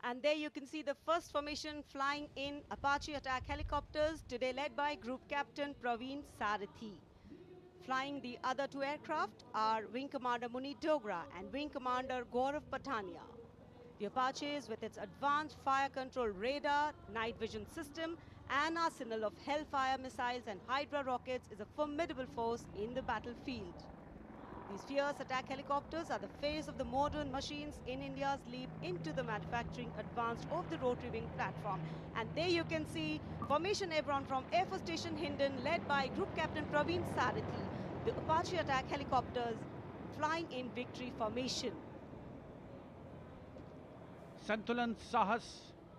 And there you can see the first formation flying in Apache attack helicopters, today led by Group Captain Praveen Sarathi. Flying the other two aircraft are Wing Commander Munit Dogra and Wing Commander Gaurav Patania. The Apaches, with its advanced fire control radar, night vision system, and arsenal of Hellfire missiles and Hydra rockets, is a formidable force in the battlefield. These fierce attack helicopters are the face of the modern machines in India's leap into the manufacturing advanced of the rotary wing platform. And there you can see Formation Airborne from Air Force Station Hindon, led by Group Captain Praveen Sarathi. The Apache attack helicopters flying in victory formation. संतुलन, साहस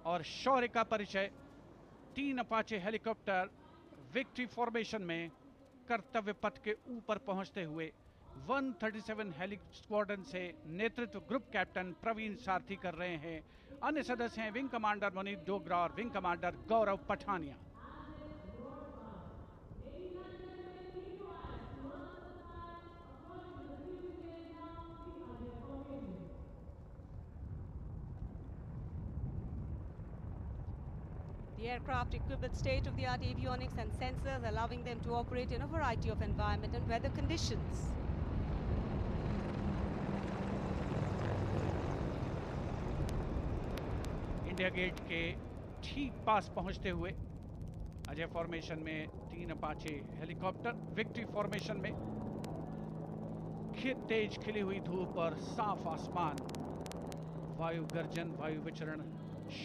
और शौर्य का परिचय 3 Apache helicopter victory formation में कर्तव्य पथ के ऊपर पहुंचते हुए 137 हेली स्क्वाड्रन से नेतृत्व ग्रुप कैप्टन प्रवीण सारथी कर रहे हैं। अन्य सदस्य हैं विंग कमांडर मुनीत डोगरा और wing commander Gaurav Pathania. The aircraft equipped with state-of-the-art avionics and sensors, allowing them to operate in a variety of environment and weather conditions. India gate के ठीक पास पहुंचते हुए अजय फॉर्मेशन में 3 अपाचे हेलीकॉप्टर विक्ट्री फॉर्मेशन में तेज खिली हुई धूप और साफ आसमान, वायु गर्जन, वायु विचरण,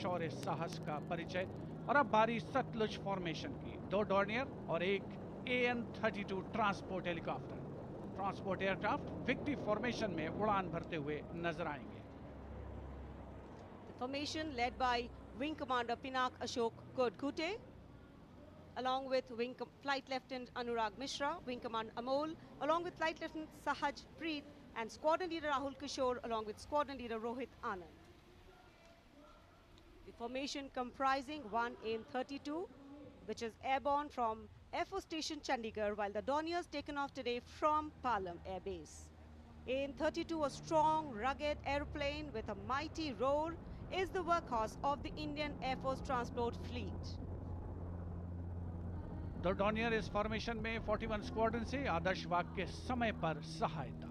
शौर्य साहस का परिचय। और अब बारी सतलुज फॉर्मेशन की। 2 डॉर्नियर और एक AN-32 transport helicopter, transport aircraft victory formation में उड़ान भरते हुए नजर आएंगे। The formation led by Wing Commander Pinak Ashok Kodkute, along with Flight Lieutenant Anurag Mishra, Wing Commander Amol, along with Flight Lieutenant Sahaj Preet, and Squadron Leader Rahul Kishore, along with Squadron Leader Rohit Anand. The formation comprising 1 AN-32, which is airborne from Air Force Station Chandigarh, while the Dorniers taken off today from Palam Air Base. AN-32, a strong, rugged aeroplane with a mighty roar, is the workhorse of the Indian Air Force transport fleet. दो Dornier इस formation में 41 squadron से आदर्श वाग के समय पर सहायता।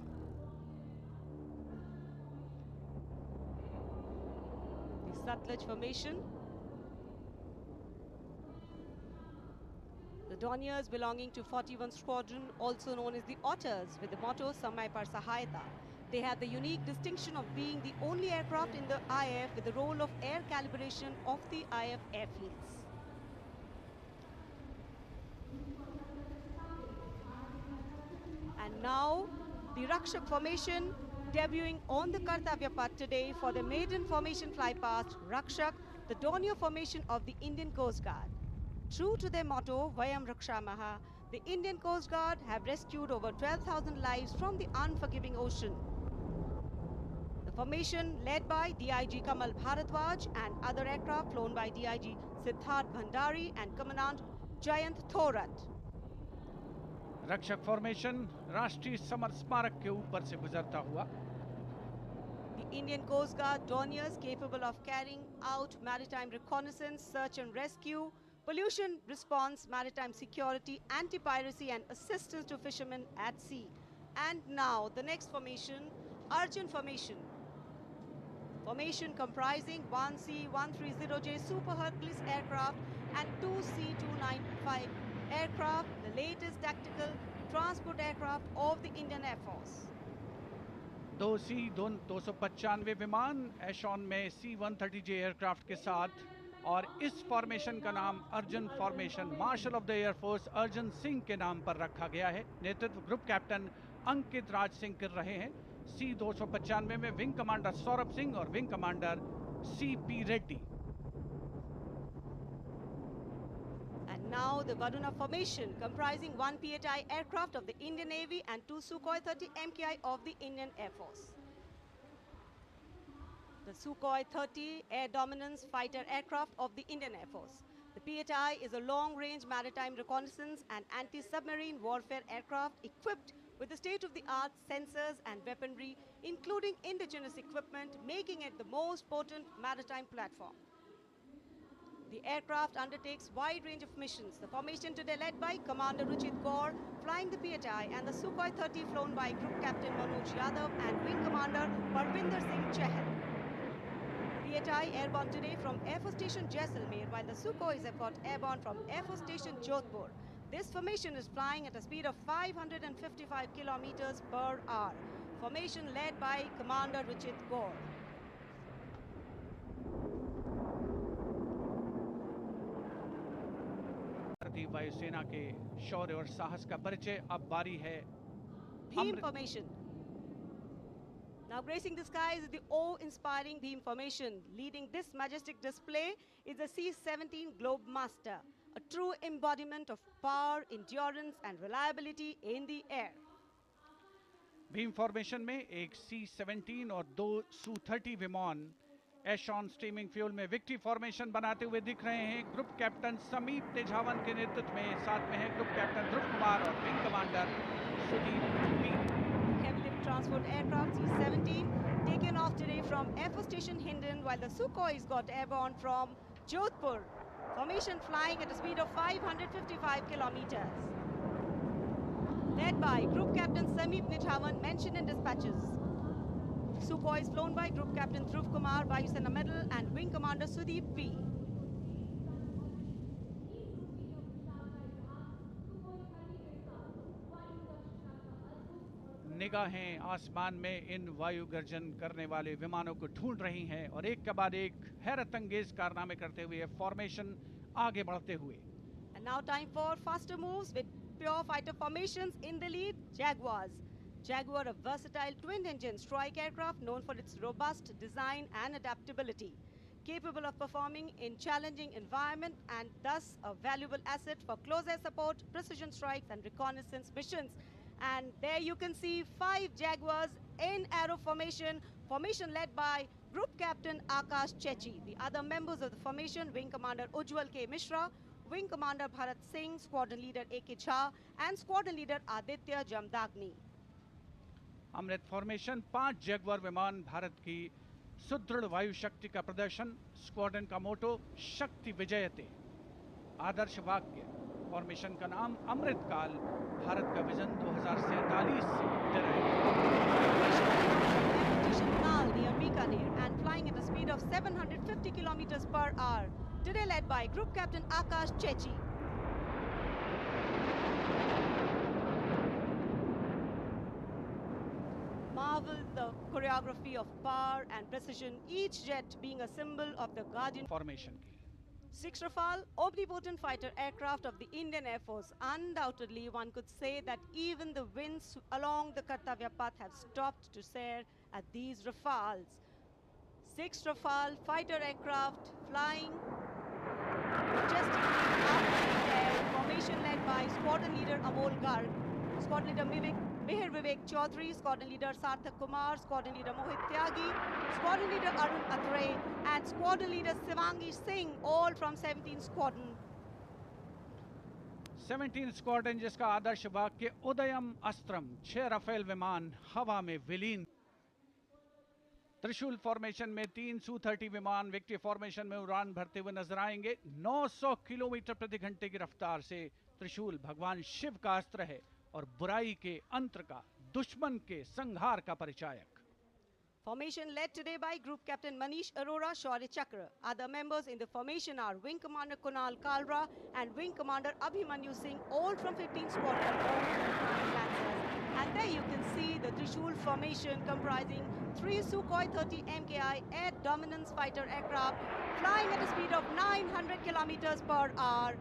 The Satluj formation. The Dorniers belonging to 41 Squadron, also known as the Otters, with the motto Samay Par Sahayata. They have the unique distinction of being the only aircraft in the IF with the role of air calibration of the IF airfields. And now, the Rakshak formation debuting on the Kartavya Path today for the maiden formation flypast, Rakshak, the Dornier formation of the Indian Coast Guard. True to their motto, Vayam Rakshamaha, the Indian Coast Guard have rescued over 12,000 lives from the unforgiving ocean. The formation led by DIG Kamal Bharadwaj and other aircraft flown by DIG Siddharth Bhandari and Commandant Jayant Thorat. रक्षक formation राष्ट्रीय summer स्मारक के ऊपर से गुजरता हुआ। The Indian Coast Guard Dorniers capable of carrying out maritime reconnaissance, search and rescue, pollution response, maritime security, anti-piracy and assistance to fishermen at sea. And now the next formation, Arjun formation. Formation comprising 1 C-130J Super Hercules aircraft and 2 C-295 aircraft, the latest tactical transport aircraft of the Indian Air Force. 2 C-295 विमान एशॉन में C-130J aircraft के साथ, और इस formation का नाम Arjun formation marshal of the air force Arjun Singh के नाम पर रखा गया है। नेतृत्व ग्रुप कैप्टन अंकित राज सिंह कर रहे हैं। C-295 में विंग कमांडर सौरभ सिंह और wing commander CP Reddy. And now the Varuna formation comprising 1 PHI aircraft of the Indian Navy and 2 Sukhoi 30 MKI of the Indian Air Force. The Sukhoi 30 air dominance fighter aircraft of the Indian Air Force. The PHI is a long-range maritime reconnaissance and anti-submarine warfare aircraft equipped with the state-of-the-art sensors and weaponry, including indigenous equipment, making it the most potent maritime platform. The aircraft undertakes wide range of missions. The formation today led by Commander Ruchit Kaur, flying the PHI, and the Sukhoi 30 flown by Group Captain Manoj Yadav and Wing Commander Parvinder Singh Chahal. PHI airborne today from Air Force Station Jaisalmer, while the Sukhois have got airborne from Air Force Station Jodhpur. This formation is flying at a speed of 555 kilometers per hour. Formation led by Commander Ruchit Kaur. भारतीय वायुसेना के शौर्य और साहस का परिचय। अब बारी है Beam formation. Now gracing the skies is the awe-inspiring beam formation. Leading this majestic display is the C-17 Globemaster, a true embodiment of power, endurance and reliability in the air. Beam formation में एक C-17 और दो Su-30 विमान एशॉन steaming fuel में victory formation बनाते हुए दिख रहे हैं। ग्रुप कैप्टन समीप तेजावन के नेतृत्व में, साथ में है ग्रुप कैप्टन ध्रुव कुमार और wing commander Sudeep P. Heavy lift transport aircraft C-17 taken off today from Air Force Station Hindon, while the Sukhois got airborne from Jodhpur. Formation flying at a speed of 555 kilometers. Led by Group Captain Sameep Nithawan, mentioned in dispatches. Sukhois flown by Group Captain Dhruv Kumar, Vayusena Medal, and Wing Commander Sudeep P. निगाहें आसमान में इन वायु गर्जन करने वाले विमानों को ढूंढ रही हैं और एक के बाद एक हैरत अंगेज कारनामे करते हुए फॉर्मेशन आगे बढ़ते हुए। And now time for faster moves with pure fighter formations. In the lead, Jaguars. Jaguar, a versatile twin-engine strike aircraft known for its robust design and adaptability, capable of performing in challenging environment and thus a valuable asset for close air support, precision strikes and reconnaissance missions. And there you can see 5 Jaguars in arrow formation, formation led by Group Captain Akash Chechi. The other members of the formation, Wing Commander Ujjwal K. Mishra, Wing Commander Bharat Singh, Squadron Leader A.K. Jha and Squadron Leader Aditya Jamdagni. Amrit formation 5 Jaguar विमान भारत की सुदृढ़ वायु शक्ति का प्रदर्शन। Squadron का मोटो शक्ति विजयते, आदर्श वाक्य। फॉर्मेशन का नाम अमृत काल, भारत का विजन 2047 से Near Bikaner and flying at a speed of 750 kilometers per hour. Today led by Group Captain Akash Chechi. Marvel the choreography of power and precision, each jet being a symbol of the guardian formation की। 6 Rafale, omnipotent fighter aircraft of the Indian Air Force. Undoubtedly, one could say that even the winds along the Kartavya path have stopped to stare at these Rafales. 6 Rafale fighter aircraft flying majestically up in the air. Formation led by Squadron Leader Amol Garg, Squadron Leader Mihir Vivek Chaudhary, Squadron Leader Sarthak Kumar, Squadron Leader Mohit Tyagi, Squadron Leader Arun Atre, and Squadron Leader Shivangi Singh, all from 17 Squadron. 17 squadron जिसका आदर्श वाक्य उदयम अस्त्रम, 6 Rafale विमान हवा में विलीन। त्रिशूल formation में 3 Su-30 विमान victory formation में उड़ान भरते हुए नजर आएंगे। 900 किलोमीटर प्रति घंटे की रफ्तार से त्रिशूल भगवान शिव का अस्त्र है और बुराई के अंतर का, दुश्मन के संहार का परिचायक। Formation led today by Group Captain Manish Arora, Shaurya Chakra. Other members in the formation are Wing Commander Kunal Kalra and Wing Commander Abhimanyu Singh, all from 15 Squadron Lancers. And there you can see the Trishul formation comprising 3 Sukhoi 30 MKI air dominance fighter aircraft flying at a speed of 900 kilometers per hour.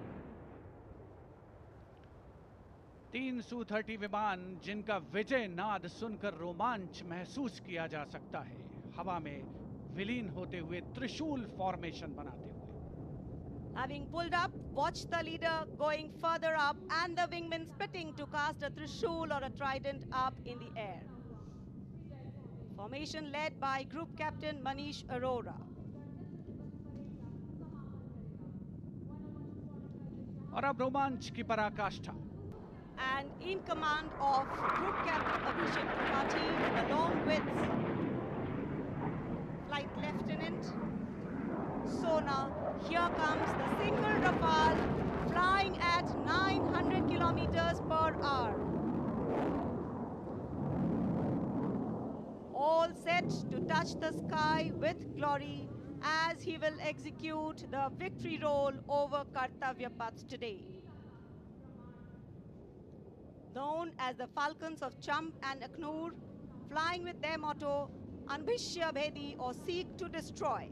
3 Su-30 विमान जिनका विजय नाद सुनकर रोमांच महसूस किया जा सकता है, हवा में विलीन होते हुए त्रिशूल फॉर्मेशन बनाते हुए। Having pulled up, watch the leader going further up and the wingmen splitting to cast a trishul or a trident up in the air. Formation led by Group Captain Manish Arora. और अब रोमांच की पराकाष्ठा। and in command of Group Captain Abhishek Tripathi, along with Flight Lieutenant Sona. Here comes the single Rafale flying at 900 kilometers per hour. All set to touch the sky with glory as he will execute the victory roll over Kartavya Path today. Known as the Falcons of Champ and Akhnur, flying with their motto, Anbhishya Bhedi or seek to destroy.